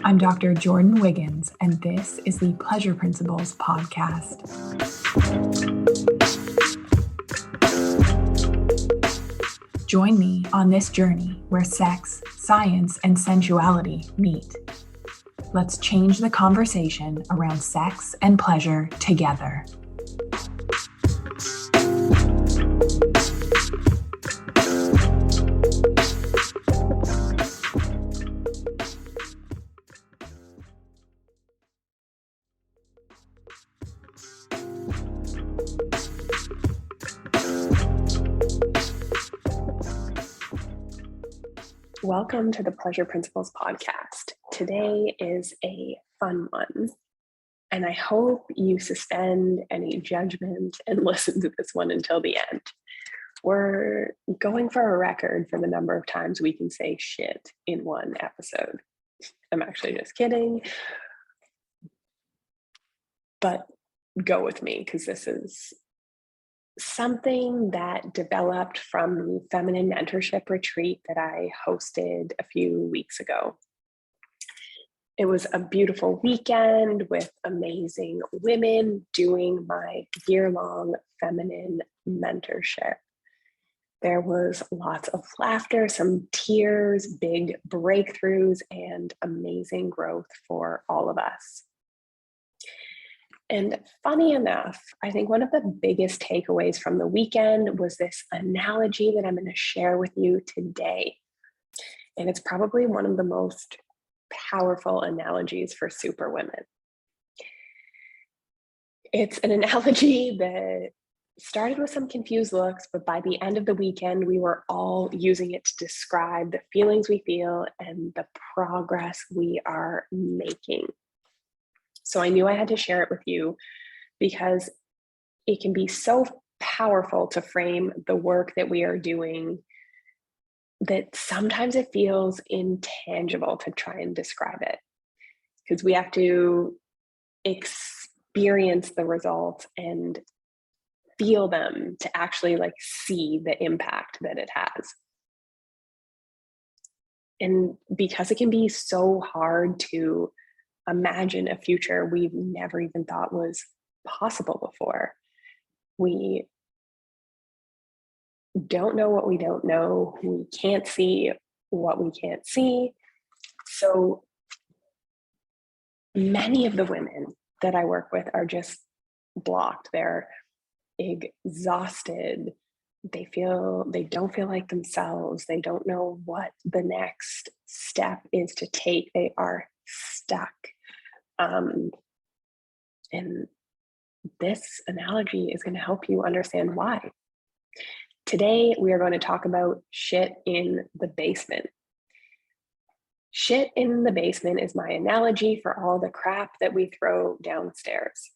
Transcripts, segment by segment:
I'm Dr. Jordin Wiggins, and this is the Pleasure Principles podcast. Join me on this journey where sex, science, and sensuality meet. Let's change the conversation around sex and pleasure together. Welcome to the Pleasure Principles podcast. Today is a fun one, and I hope you suspend any judgment and listen to this one until the end. We're going for a record for the number of times we can say shit in one episode. I'm actually just kidding, but go with me because this is something that developed from the feminine mentorship retreat that I hosted a few weeks ago. It was a beautiful weekend with amazing women doing my year-long feminine mentorship. There was lots of laughter, some tears, big breakthroughs, and amazing growth for all of us. And funny enough, I think one of the biggest takeaways from the weekend was this analogy that I'm going to share with you today. And it's probably one of the most powerful analogies for superwomen. It's an analogy that started with some confused looks, but by the end of the weekend, we were all using it to describe the feelings we feel and the progress we are making. So I knew I had to share it with you because it can be so powerful to frame the work that we are doing that sometimes it feels intangible to try and describe it because we have to experience the results and feel them to actually see the impact that it has. And because it can be so hard to imagine a future we've never even thought was possible before. We don't know what we don't know. We can't see what we can't see. So many of the women that I work with are just blocked. They're exhausted. They don't feel like themselves. They don't know what the next step is to take. They are stuck. And this analogy is going to help you understand why. Today, we are going to talk about shit in the basement. Shit in the basement is my analogy for all the crap that we throw downstairs.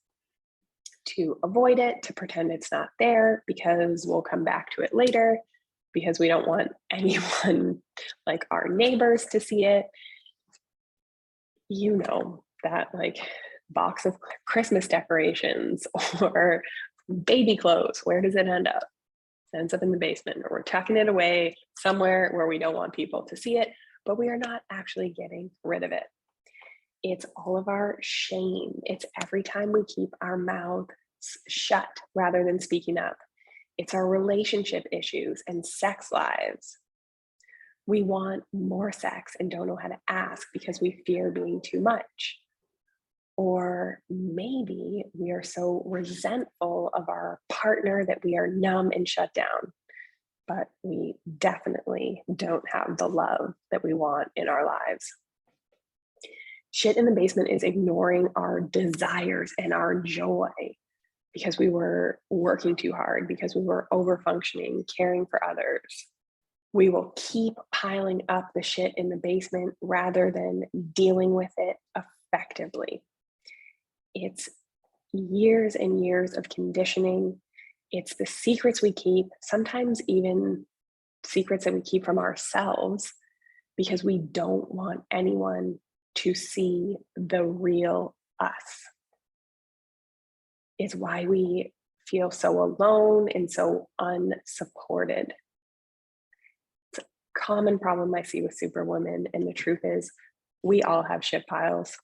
To avoid it, to pretend it's not there because we'll come back to it later, because we don't want anyone like our neighbors to see it. You know, that box of Christmas decorations or baby clothes, where does it end up? It ends up in the basement, or we're tucking it away somewhere where we don't want people to see it, but we are not actually getting rid of it. It's all of our shame. It's every time we keep our mouths shut rather than speaking up. It's our relationship issues and sex lives. We want more sex and don't know how to ask because we fear being too much. Or maybe we are so resentful of our partner that we are numb and shut down, but we definitely don't have the love that we want in our lives. Shit in the basement is ignoring our desires and our joy because we were working too hard, because we were over-functioning, caring for others. We will keep piling up the shit in the basement rather than dealing with it effectively. It's years and years of conditioning. It's the secrets we keep, sometimes even secrets that we keep from ourselves, because we don't want anyone to see the real us. It's why we feel so alone and so unsupported. It's a common problem I see with superwomen, and the truth is We all have shit piles.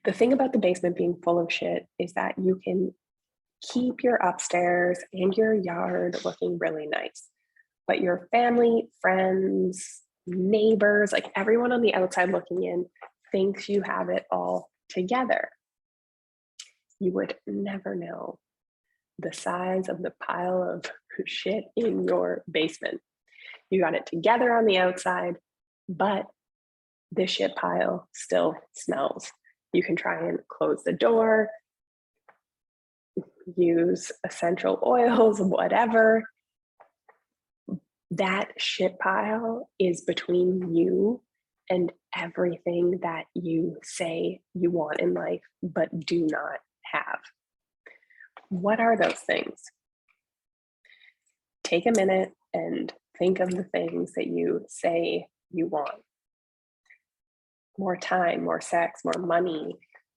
The thing about the basement being full of shit is that you can keep your upstairs and your yard looking really nice, but your family, friends, neighbors, like everyone on the outside looking in thinks you have it all together. You would never know the size of the pile of shit in your basement. You got it together on the outside, but the shit pile still smells. You can try and close the door, use essential oils, whatever. That shit pile is between you and everything that you say you want in life, but do not have. What are those things? Take a minute and think of the things that you say you want. More time, more sex, more money,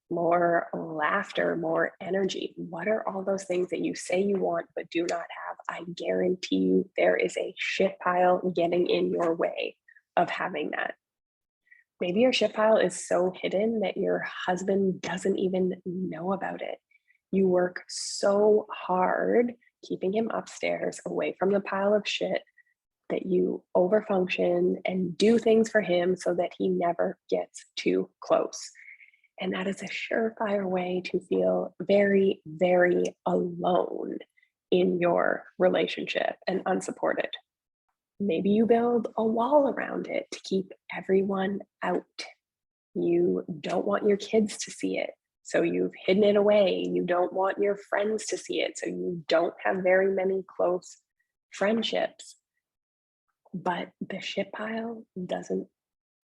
more laughter, more energy. What are all those things that you say you want but do not have? I guarantee you there is a shit pile getting in your way of having that. Maybe your shit pile is so hidden that your husband doesn't even know about it. You work so hard keeping him upstairs away from the pile of shit that you overfunction and do things for him so that he never gets too close. And that is a surefire way to feel very, very alone in your relationship and unsupported. Maybe you build a wall around it to keep everyone out. You don't want your kids to see it, so you've hidden it away. You don't want your friends to see it, so you don't have very many close friendships. But the shit pile doesn't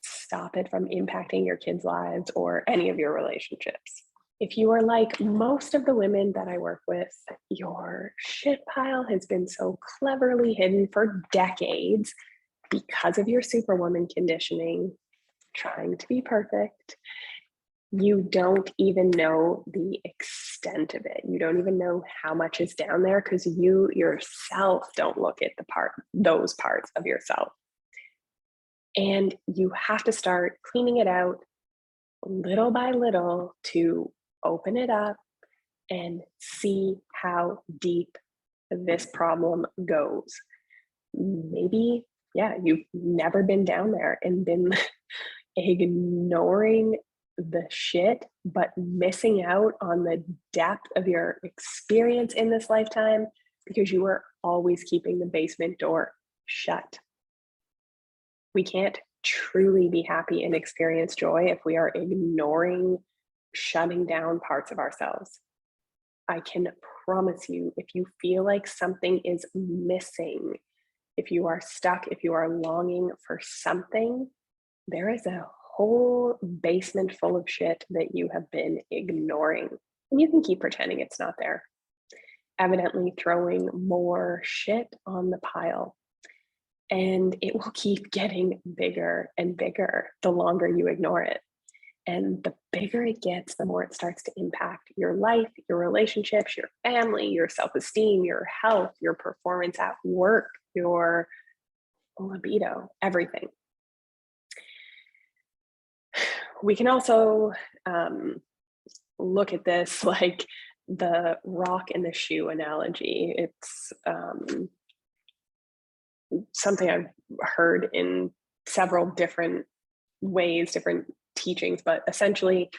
stop it from impacting your kids' lives or any of your relationships. If you are like most of the women that I work with, your shit pile has been so cleverly hidden for decades because of your superwoman conditioning, trying to be perfect. You don't even know the extent of it. You don't even know how much is down there because you yourself don't look at those parts of yourself. And you have to start cleaning it out little by little to open it up and see how deep this problem goes. Maybe, yeah, you've never been down there and been ignoring the shit, but missing out on the depth of your experience in this lifetime because you were always keeping the basement door shut. We can't truly be happy and experience joy if we are ignoring, shutting down parts of ourselves. I can promise you, if you feel like something is missing, if you are stuck, if you are longing for something, there is a whole basement full of shit that you have been ignoring. And you can keep pretending it's not there, evidently throwing more shit on the pile. And it will keep getting bigger and bigger the longer you ignore it. And the bigger it gets, the more it starts to impact your life, your relationships, your family, your self-esteem, your health, your performance at work, your libido, everything. We can also look at this like the rock and the shoe analogy. It's something I've heard in several different ways, different teachings, but essentially,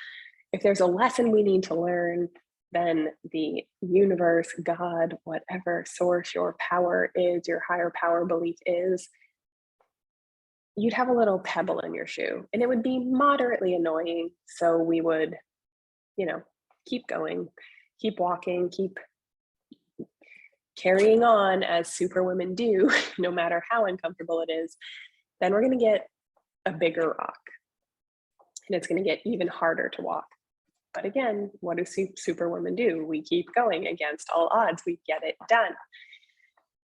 if there's a lesson we need to learn, then the universe, God, whatever source your power is, your higher power belief is, you'd have a little pebble in your shoe and it would be moderately annoying. So we would, keep going, keep walking, keep carrying on as superwomen do, no matter how uncomfortable it is. Then we're going to get a bigger rock and it's going to get even harder to walk. But again, what do superwomen do? We keep going against all odds. We get it done.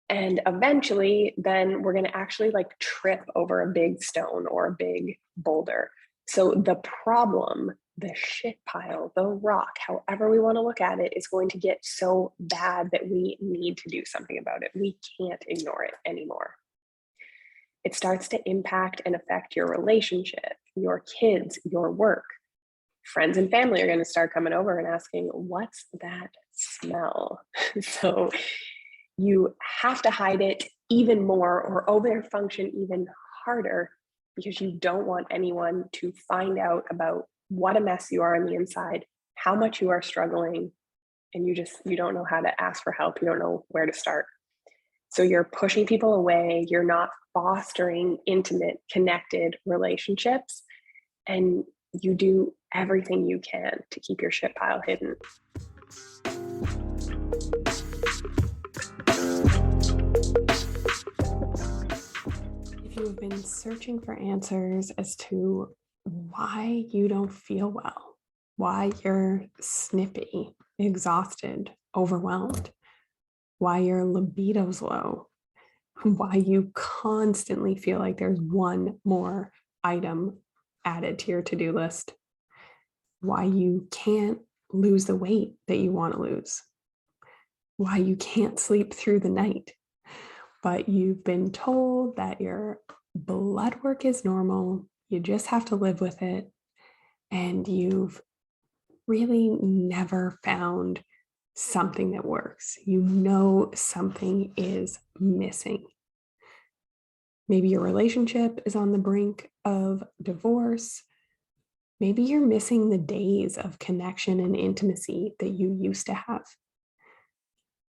And eventually, then we're going to actually trip over a big stone or a big boulder. So the problem, the shit pile, the rock, however we want to look at it, is going to get so bad that we need to do something about it. We can't ignore it anymore. It starts to impact and affect your relationship, your kids, your work. Friends and family are going to start coming over and asking, what's that smell? So you have to hide it even more or over function even harder because you don't want anyone to find out about what a mess you are on the inside, how much you are struggling, and you don't know how to ask for help. You don't know where to start. So you're pushing people away. You're not fostering intimate, connected relationships. And you do everything you can to keep your shit pile hidden. If you have been searching for answers as to why you don't feel well, why you're snippy, exhausted, overwhelmed, why your libido's low, why you constantly feel like there's one more item added to your to-do list, why you can't lose the weight that you want to lose, why you can't sleep through the night, but you've been told that your blood work is normal, you just have to live with it, and you've really never found something that works. You know something is missing. Maybe your relationship is on the brink of divorce. Maybe you're missing the days of connection and intimacy that you used to have.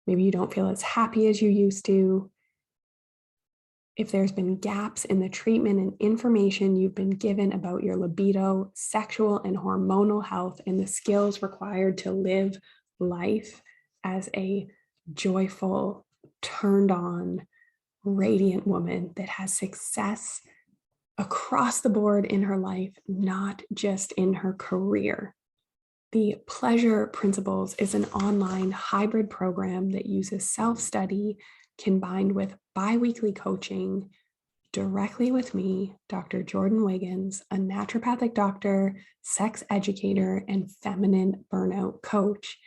Maybe you don't feel as happy as you used to. If there's been gaps in the treatment and information you've been given about your libido, sexual and hormonal health, and the skills required to live life as a joyful, turned on, radiant woman that has success across the board in her life, not just in her career. The Pleasure Principles is an online hybrid program that uses self-study combined with bi-weekly coaching directly with me, Dr. Jordin Wiggins, a naturopathic doctor, sex educator, and feminine burnout coach,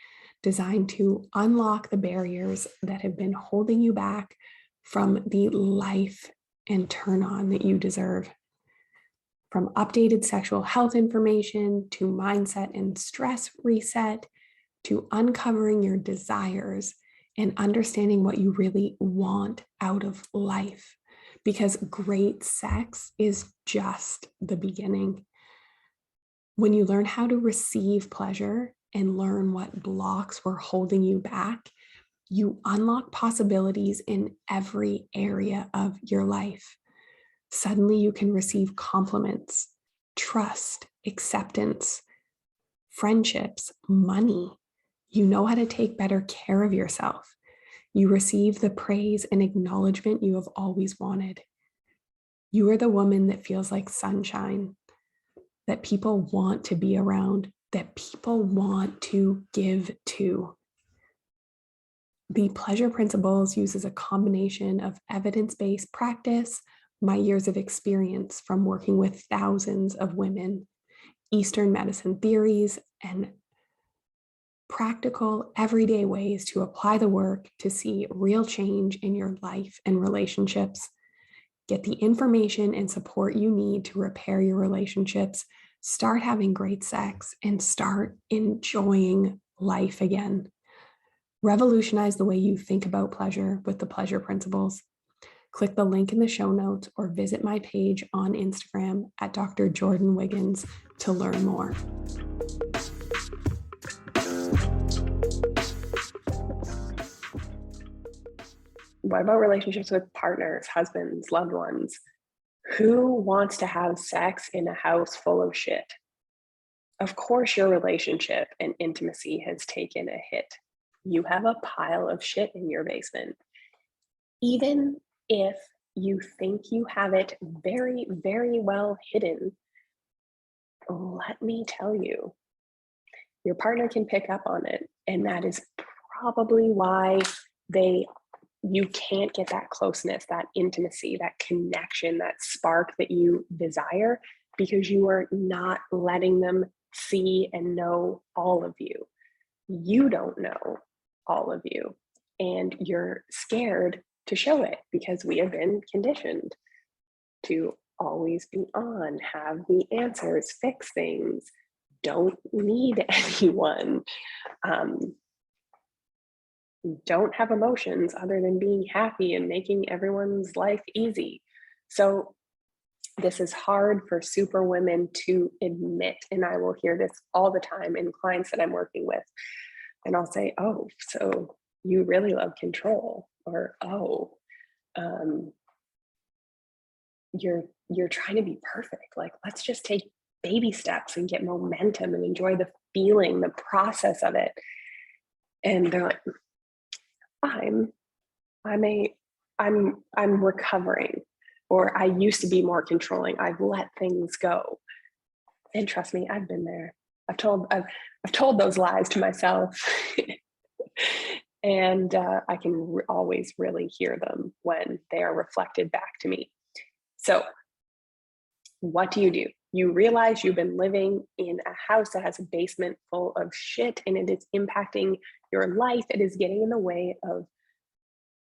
designed to unlock the barriers that have been holding you back from the life and turn on that you deserve. From updated sexual health information to mindset and stress reset to uncovering your desires and understanding what you really want out of life, because great sex is just the beginning. When you learn how to receive pleasure and learn what blocks were holding you back, you unlock possibilities in every area of your life. Suddenly you can receive compliments, trust, acceptance, friendships, money. You know how to take better care of yourself. You receive the praise and acknowledgement you have always wanted. You are the woman that feels like sunshine, that people want to be around, that people want to give to. The Pleasure Principles uses a combination of evidence-based practice, my years of experience from working with thousands of women, Eastern medicine theories, and practical, everyday ways to apply the work to see real change in your life and relationships. Get the information and support you need to repair your relationships, start having great sex, and start enjoying life again. Revolutionize the way you think about pleasure with the Pleasure Principles. Click the link in the show notes or visit my page on Instagram at Dr. Jordin Wiggins to learn more. What about relationships with partners, husbands, loved ones? Who wants to have sex in a house full of shit? Of course, your relationship and intimacy has taken a hit. You have a pile of shit in your basement. Even if you think you have it very, very well hidden, let me tell you, your partner can pick up on it. And that is probably why you can't get that closeness, that intimacy, that connection, that spark that you desire, because you are not letting them see and know all of you. You don't know all of you, and you're scared to show it because we have been conditioned to always be on, have the answers, fix things, don't need anyone, don't have emotions other than being happy and making everyone's life easy. So this is hard for super women to admit. And I will hear this all the time in clients that I'm working with. And I'll say, oh, so you really love control, or, oh, you're trying to be perfect. Like, let's just take baby steps and get momentum and enjoy the feeling, the process of it. And they're like, I'm recovering, or I used to be more controlling. I've let things go. And trust me, I've been there. I've told those lies to myself. And I can always really hear them when they are reflected back to me. So what do? You realize you've been living in a house that has a basement full of shit, and it is impacting your life. It is getting in the way of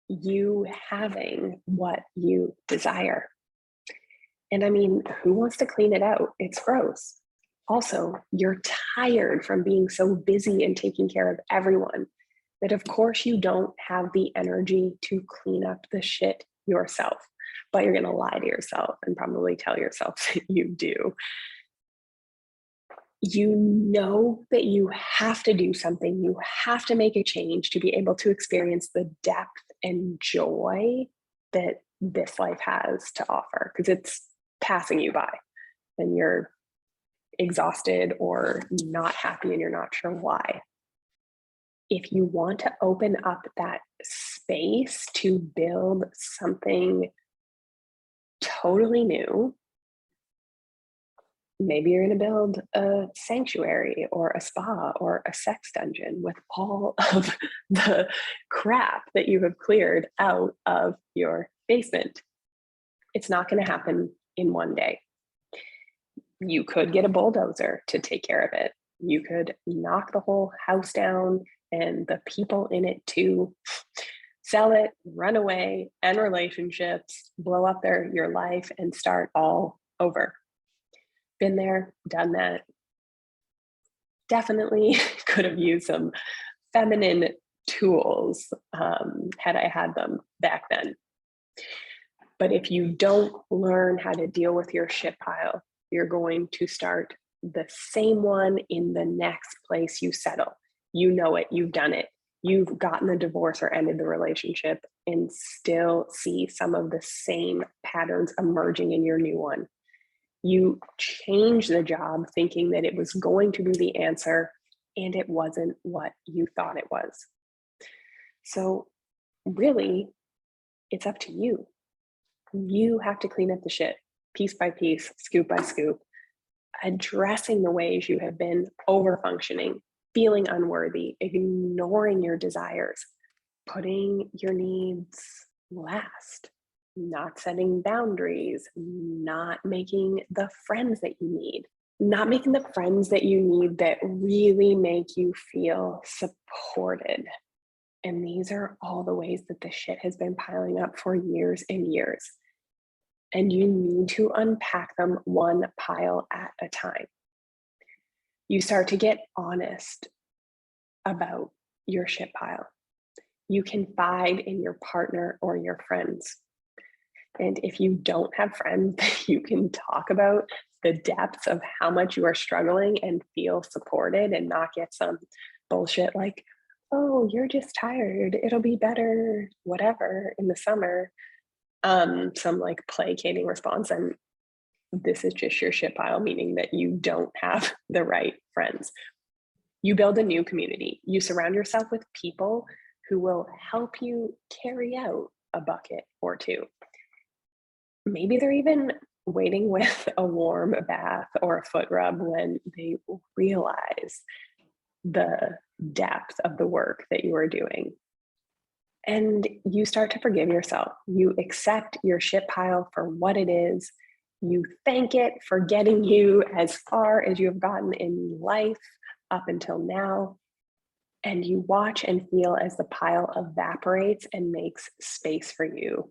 you having what you desire. And I mean, who wants to clean it out? It's gross. Also, you're tired from being so busy and taking care of everyone that, of course, you don't have the energy to clean up the shit yourself. But you're going to lie to yourself and probably tell yourself that you do. You know that you have to do something. You have to make a change to be able to experience the depth and joy that this life has to offer, because it's passing you by and you're exhausted or not happy and you're not sure why. If you want to open up that space to build something totally new, maybe you're going to build a sanctuary or a spa or a sex dungeon with all of the crap that you have cleared out of your basement. It's not going to happen in one day. You could get a bulldozer to take care of it. You could knock the whole house down and the people in it too, sell it, run away, end relationships, blow up your life, and start all over. Been there, done that. Definitely could have used some feminine tools had I had them back then. But if you don't learn how to deal with your shit pile, you're going to start the same one in the next place you settle. You know it, you've done it. You've gotten a divorce or ended the relationship and still see some of the same patterns emerging in your new one. You change the job thinking that it was going to be the answer, and it wasn't what you thought it was. So really, it's up to you. You have to clean up the shit piece by piece, scoop by scoop, addressing the ways you have been over-functioning, feeling unworthy, ignoring your desires, putting your needs last, not setting boundaries, not making the friends that you need, not making the friends that you need that really make you feel supported. And these are all the ways that the shit has been piling up for years and years. And you need to unpack them one pile at a time. You start to get honest about your shit pile. You confide in your partner or your friends. And if you don't have friends that you can talk about the depths of how much you are struggling and feel supported and not get some bullshit like, oh, you're just tired, it'll be better, whatever, in the summer, some like placating response, and this is just your shit pile, meaning that you don't have the right friends. You build a new community. You surround yourself with people who will help you carry out a bucket or two. Maybe they're even waiting with a warm bath or a foot rub when they realize the depth of the work that you are doing. And you start to forgive yourself. You accept your shit pile for what it is. You thank it for getting you as far as you have gotten in life up until now. And you watch and feel as the pile evaporates and makes space for you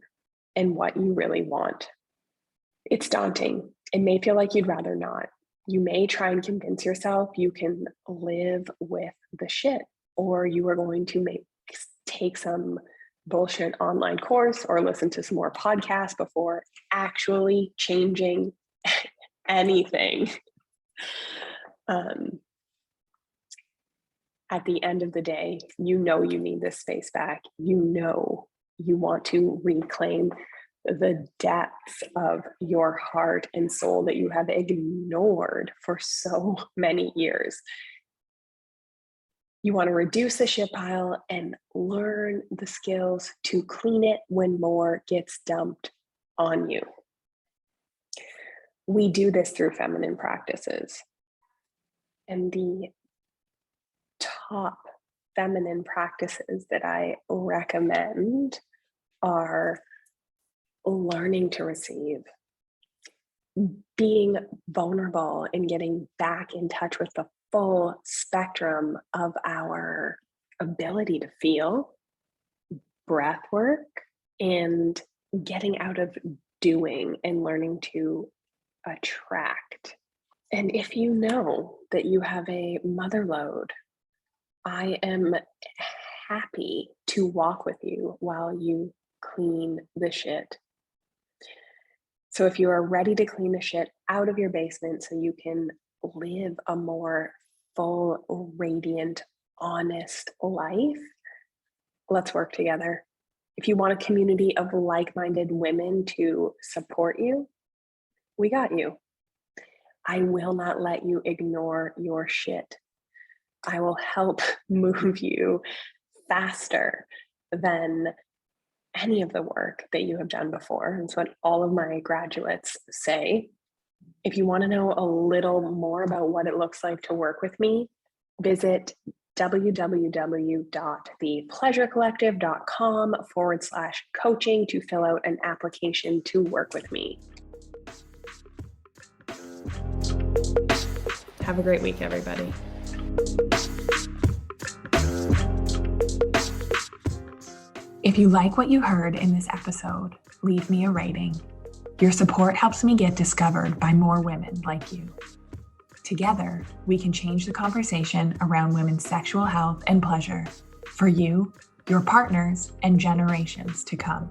and what you really want. It's daunting. It may feel like you'd rather not. You may try and convince yourself you can live with the shit, or you are going to take some bullshit online course or listen to some more podcasts before actually changing anything. At the end of the day, you know you need this space back. You know you want to reclaim the depths of your heart and soul that you have ignored for so many years. You want to reduce the shit pile and learn the skills to clean it when more gets dumped on you. We do this through feminine practices. And the top feminine practices that I recommend are learning to receive, being vulnerable, and getting back in touch with the full spectrum of our ability to feel, breath work, and getting out of doing and learning to attract. And if you know that you have a mother load, I am happy to walk with you while you clean the shit. So if you are ready to clean the shit out of your basement so you can live a more full, radiant, honest life, let's work together. If you want a community of like-minded women to support you, we got you. I will not let you ignore your shit. I will help move you faster than any of the work that you have done before. That's what all of my graduates say. If you want to know a little more about what it looks like to work with me, visit www.thepleasurecollective.com/coaching to fill out an application to work with me. Have a great week, everybody. If you like what you heard in this episode, leave me a rating. Your support helps me get discovered by more women like you. Together, we can change the conversation around women's sexual health and pleasure for you, your partners, and generations to come.